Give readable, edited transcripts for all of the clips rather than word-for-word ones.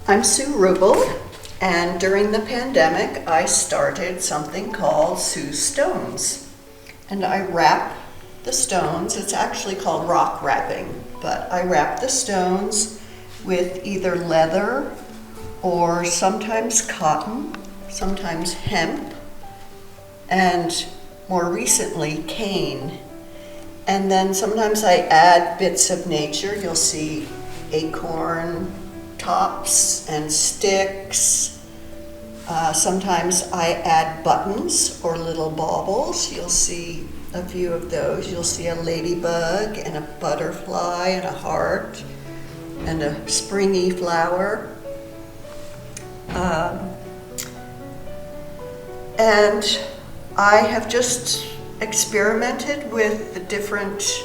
I'm Sue Rubel, and during the pandemic, I started something called Sue Stones. And I wrap the stones, it's actually called rock wrapping, but I wrap the stones with either leather or sometimes cotton, sometimes hemp, and more recently, cane. And then sometimes I add bits of nature. You'll see acorn tops and sticks. Sometimes I add buttons or little baubles. You'll see a few of those. You'll see a ladybug and a butterfly and a heart and a springy flower. And I have just experimented with the different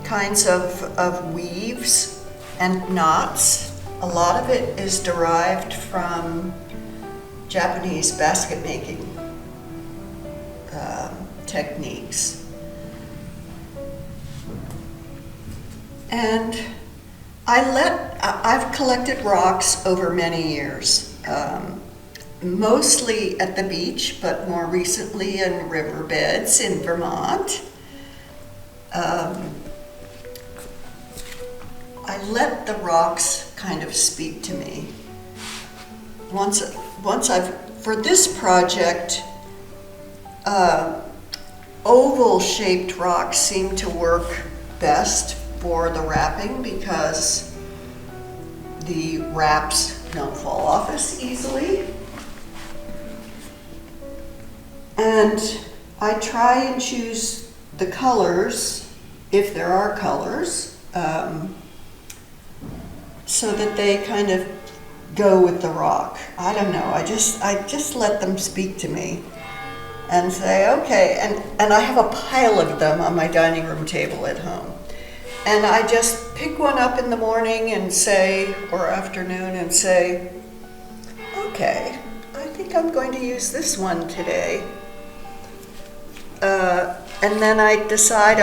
kinds of weaves and knots. A lot of it is derived from Japanese basket making techniques. And I've collected rocks over many years, mostly at the beach, but more recently in riverbeds in Vermont. I let the rocks kind of speak to me. For this project, oval-shaped rocks seem to work best for the wrapping because the wraps don't fall off as easily. And I try and choose the colors, if there are colors, so that they kind of go with the rock. I don't know, I just let them speak to me and say, okay, and I have a pile of them on my dining room table at home. And I just pick one up in the morning and say, or afternoon, and say, okay, I think I'm going to use this one today. And then I decide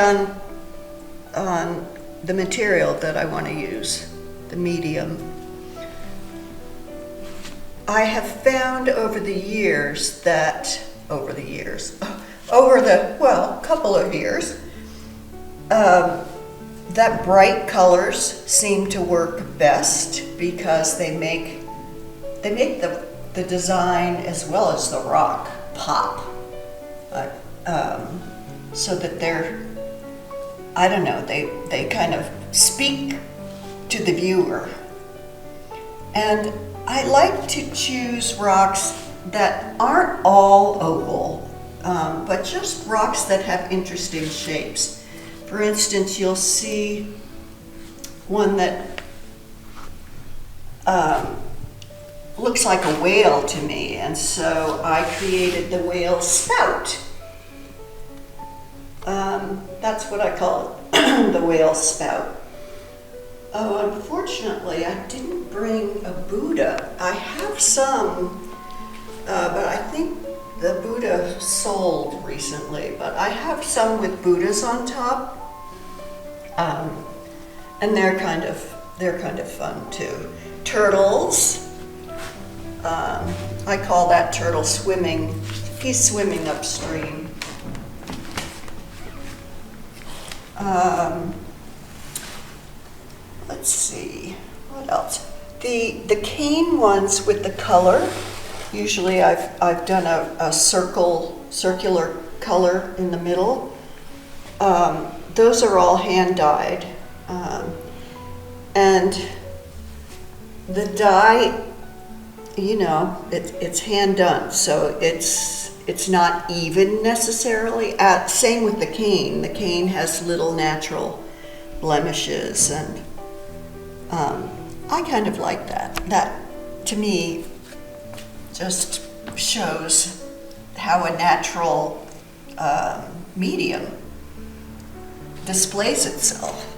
on the material that I want to use, the medium. I have found over the couple of years, that bright colors seem to work best because they make the design as well as the rock pop. So that they kind of speak to the viewer. And I like to choose rocks that aren't all oval, but just rocks that have interesting shapes. For instance, you'll see one that looks like a whale to me, and so I created the whale spout. That's what I call it, the whale spout. Oh, unfortunately, I didn't bring a Buddha. I have some, but I think the Buddha sold recently, but I have some with Buddhas on top. And they're kind of fun too. Turtles. I call that turtle swimming. He's swimming upstream. Let's see, what else? The cane ones with the color, usually I've done a circular color in the middle. Those are all hand dyed. And the dye, it's hand done, so it's not even necessarily. Same with the cane. The cane has little natural blemishes, and I kind of like that. That, to me, just shows how a natural medium displays itself.